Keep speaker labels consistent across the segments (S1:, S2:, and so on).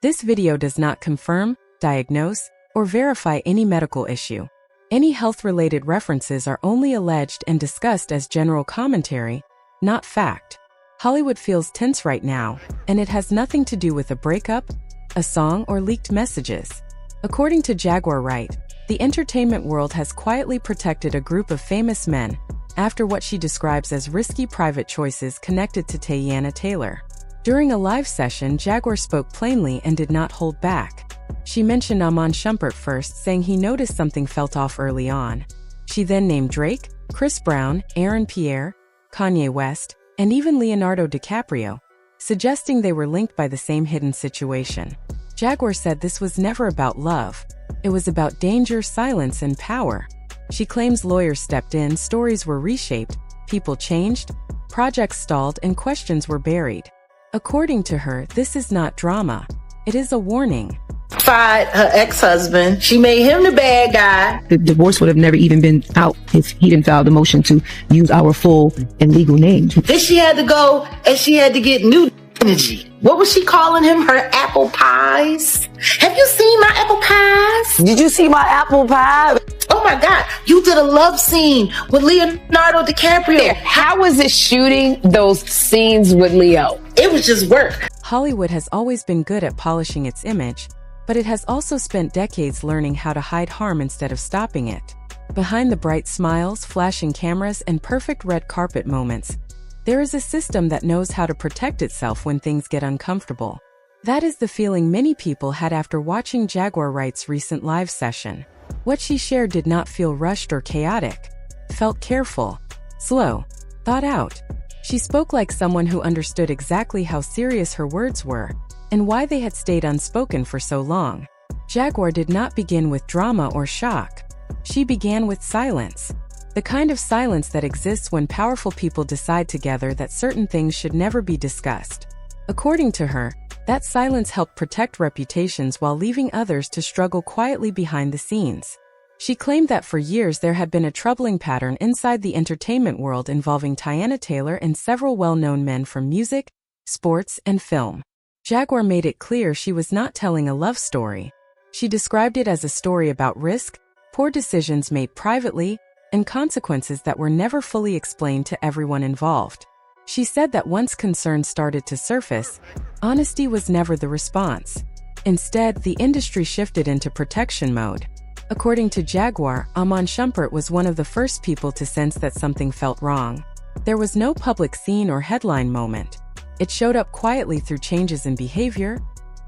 S1: This video does not confirm, diagnose, or verify any medical issue. Any health-related references are only alleged and discussed as general commentary, not fact. Hollywood feels tense right now, and it has nothing to do with a breakup, a song, or leaked messages. According to Jaguar Wright, the entertainment world has quietly protected a group of famous men after what she describes as risky private choices connected to Teyana Taylor. During a live session, Jaguar spoke plainly and did not hold back. She mentioned Iman Shumpert first, saying he noticed something felt off early on. She then named Drake, Chris Brown, Aaron Pierre, Kanye West, and even Leonardo DiCaprio, suggesting they were linked by the same hidden situation. Jaguar said this was never about love. It was about danger, silence, and power. She claims lawyers stepped in, stories were reshaped, people changed, projects stalled, and questions were buried. According to her, this is not drama. It is a warning.
S2: Fired her ex-husband. She made him the bad guy.
S3: The divorce would have never even been out if he didn't file the motion to use our full and legal names.
S2: Then she had to go and she had to get new energy. What was she calling him? Her apple pies? Have you seen my apple pies?
S4: Did you see my apple pie?
S2: Oh my God, you did a love scene with Leonardo DiCaprio.
S4: How was it shooting those scenes with Leo?
S2: It was just work.
S1: Hollywood has always been good at polishing its image, but it has also spent decades learning how to hide harm instead of stopping it. Behind the bright smiles, flashing cameras, and perfect red carpet moments, there is a system that knows how to protect itself when things get uncomfortable. That is the feeling many people had after watching Jaguar Wright's recent live session. What she shared did not feel rushed or chaotic. Felt careful, slow, thought out. She spoke like someone who understood exactly how serious her words were and why they had stayed unspoken for so long. Jaguar did not begin with drama or shock. She began with silence. The kind of silence that exists when powerful people decide together that certain things should never be discussed. According to her, that silence helped protect reputations while leaving others to struggle quietly behind the scenes. She claimed that for years there had been a troubling pattern inside the entertainment world involving Teyana Taylor and several well-known men from music, sports, and film. Jaguar made it clear she was not telling a love story. She described it as a story about risk, poor decisions made privately, and consequences that were never fully explained to everyone involved. She said that once concerns started to surface, honesty was never the response. Instead, the industry shifted into protection mode. According to Jaguar, Iman Shumpert was one of the first people to sense that something felt wrong. There was no public scene or headline moment. It showed up quietly through changes in behavior,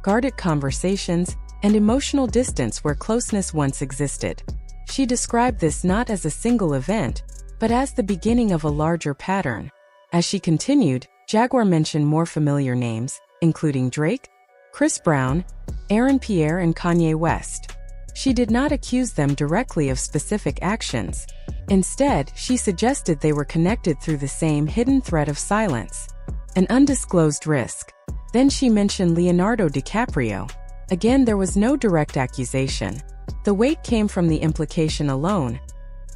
S1: guarded conversations, and emotional distance where closeness once existed. She described this not as a single event, but as the beginning of a larger pattern. As she continued, Jaguar mentioned more familiar names, including Drake, Chris Brown, Aaron Pierre, and Kanye West. She did not accuse them directly of specific actions. Instead, she suggested they were connected through the same hidden thread of silence, an undisclosed risk. Then she mentioned Leonardo DiCaprio. Again, there was no direct accusation. The weight came from the implication alone,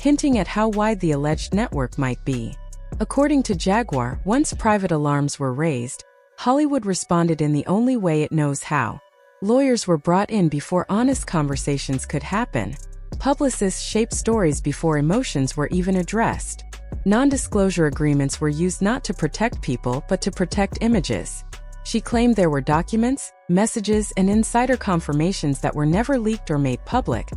S1: hinting at how wide the alleged network might be. According to Jaguar, once private alarms were raised, Hollywood responded in the only way it knows how. Lawyers were brought in before honest conversations could happen. Publicists shaped stories before emotions were even addressed. Non-disclosure agreements were used not to protect people but to protect images. She claimed there were documents, messages, and insider confirmations that were never leaked or made public,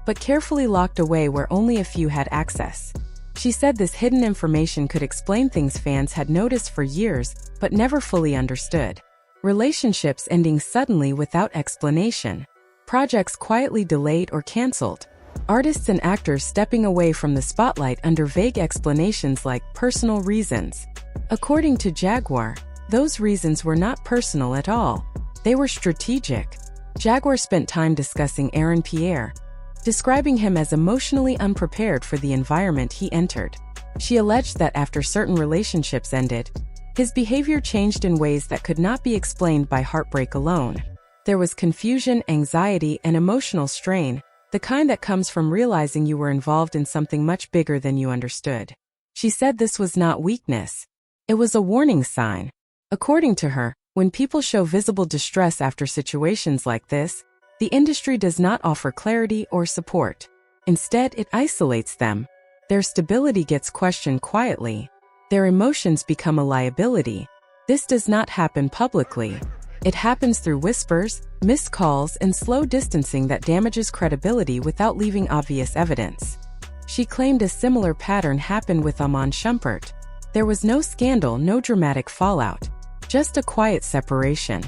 S1: but carefully locked away where only a few had access. She said this hidden information could explain things fans had noticed for years but never fully understood. Relationships ending suddenly without explanation. Projects quietly delayed or canceled. Artists and actors stepping away from the spotlight under vague explanations like personal reasons. According to Jaguar, those reasons were not personal at all. They were strategic. Jaguar spent time discussing Aaron Pierre, describing him as emotionally unprepared for the environment he entered. She alleged that after certain relationships ended, his behavior changed in ways that could not be explained by heartbreak alone. There was confusion, anxiety, and emotional strain, the kind that comes from realizing you were involved in something much bigger than you understood. She said this was not weakness. It was a warning sign. According to her, When people show visible distress after situations like this, the industry does not offer clarity or support. Instead, it isolates them. Their stability gets questioned quietly. Their emotions become a liability. This does not happen publicly. It happens through whispers, missed calls, and slow distancing that damages credibility without leaving obvious evidence. She claimed a similar pattern happened with Amon Shumpert. There was no scandal, no dramatic fallout. Just a quiet separation.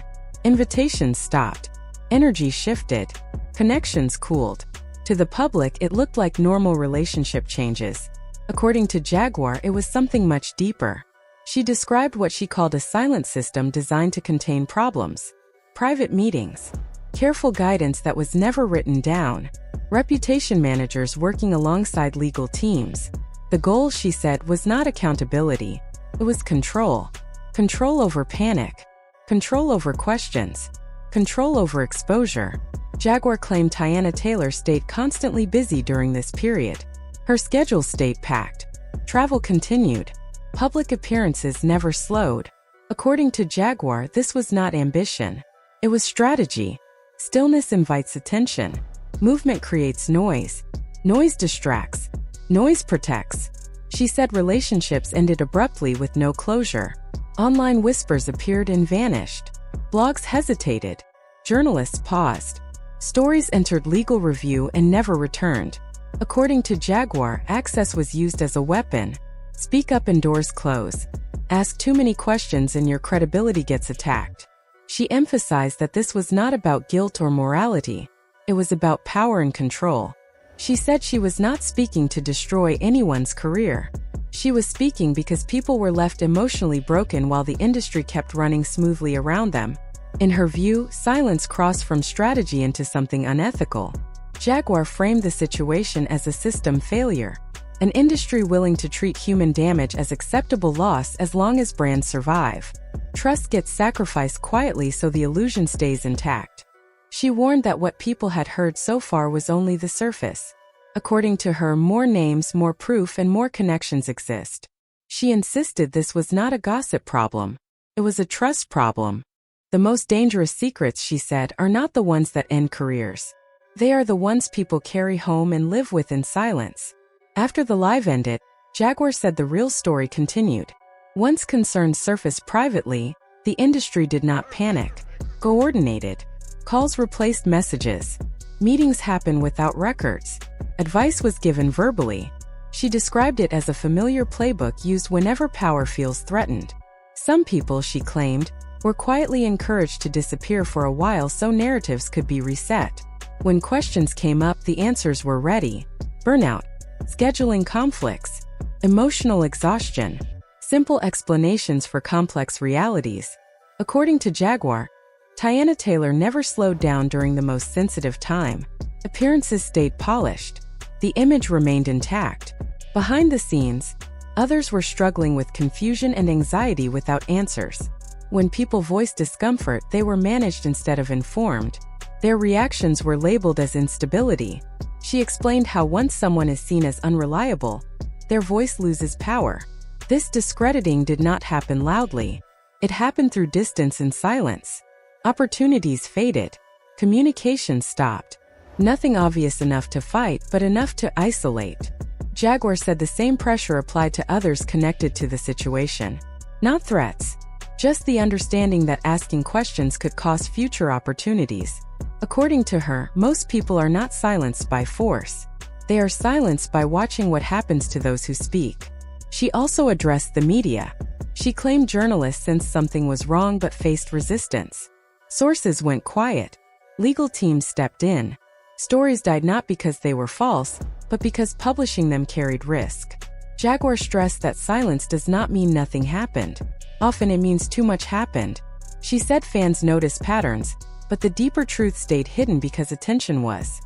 S1: Invitations stopped. Energy shifted. Connections cooled. To the public, it looked like normal relationship changes. According to Jaguar, it was something much deeper. She described what she called a silent system designed to contain problems. Private meetings. Careful guidance that was never written down. Reputation managers working alongside legal teams. The goal, she said, was not accountability. It was control. Control over panic. Control over questions. Control over exposure. Jaguar claimed Teyana Taylor stayed constantly busy during this period. Her schedule stayed packed. Travel continued. Public appearances never slowed. According to Jaguar, this was not ambition. It was strategy. Stillness invites attention. Movement creates noise. Noise distracts. Noise protects. She said relationships ended abruptly with no closure. Online whispers appeared and vanished. Blogs hesitated. Journalists paused. Stories entered legal review and never returned. According to Jaguar, access was used as a weapon. Speak up and doors close. Ask too many questions and your credibility gets attacked. She emphasized that this was not about guilt or morality. It was about power and control. She said she was not speaking to destroy anyone's career. She was speaking because people were left emotionally broken while the industry kept running smoothly around them. In her view, silence crossed from strategy into something unethical. Jaguar framed the situation as a system failure. An industry willing to treat human damage as acceptable loss as long as brands survive. Trust gets sacrificed quietly so the illusion stays intact. She warned that what people had heard so far was only the surface. According to her, more names, more proof, and more connections exist. She insisted this was not a gossip problem. It was a trust problem. The most dangerous secrets, she said, are not the ones that end careers. They are the ones people carry home and live with in silence. After the live ended, Jaguar said the real story continued. Once concerns surfaced privately, the industry did not panic. Coordinated. Calls replaced messages. Meetings happened without records. Advice was given verbally. She described it as a familiar playbook used whenever power feels threatened. Some people, she claimed, were quietly encouraged to disappear for a while so narratives could be reset. When questions came up, the answers were ready. Burnout. Scheduling conflicts. Emotional exhaustion. Simple explanations for complex realities. According to Jaguar, Teyana Taylor never slowed down during the most sensitive time. Appearances stayed polished. The image remained intact. Behind the scenes, others were struggling with confusion and anxiety without answers. When people voiced discomfort, they were managed instead of informed. Their reactions were labeled as instability. She explained how once someone is seen as unreliable, their voice loses power. This discrediting did not happen loudly. It happened through distance and silence. Opportunities faded. Communication stopped. Nothing obvious enough to fight, but enough to isolate. Jaguar said the same pressure applied to others connected to the situation. Not threats. Just the understanding that asking questions could cost future opportunities. According to her, most people are not silenced by force. They are silenced by watching what happens to those who speak. She also addressed the media. She claimed journalists sensed something was wrong but faced resistance. Sources went quiet. Legal teams stepped in. Stories died not because they were false, but because publishing them carried risk. Jaguar stressed that silence does not mean nothing happened. Often it means too much happened. She said fans noticed patterns, but the deeper truth stayed hidden because attention was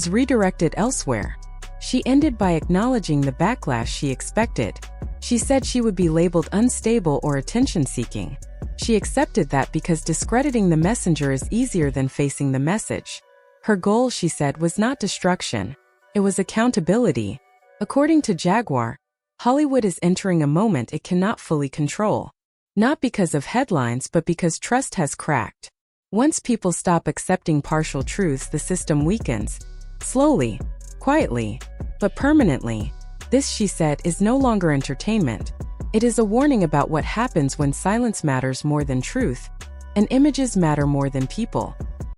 S1: redirected elsewhere. She ended by acknowledging the backlash she expected. She said she would be labeled unstable or attention-seeking. She accepted that because discrediting the messenger is easier than facing the message. Her goal, she said, was not destruction. It was accountability. According to Jaguar, Hollywood is entering a moment it cannot fully control. Not because of headlines, but because trust has cracked. Once people stop accepting partial truths, the system weakens. Slowly, quietly, but permanently. This, she said, is no longer entertainment. It is a warning about what happens when silence matters more than truth, and images matter more than people.